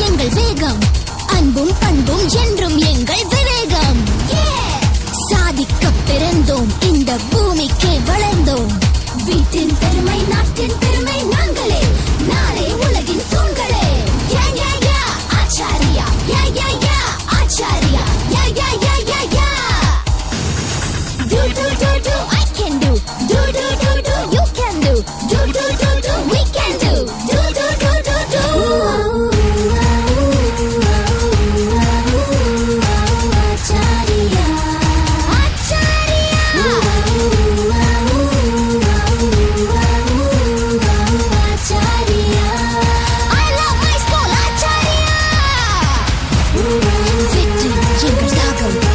எங்கள் வேகம் அன்பும் பண்பும் என்றும் எங்கள் விவேகம் சாதிக்க பிறந்தோம் இந்த பூமிக்கே வளர்ந்தோம் வீட்டின் பெருமை நாட்டின் பெருமை நாங்களே நாளை உலகின் தூண்களே Acharya Acharya do do do do I can do do do do do you can do do do do do we can do do do do do do Victory, jingle,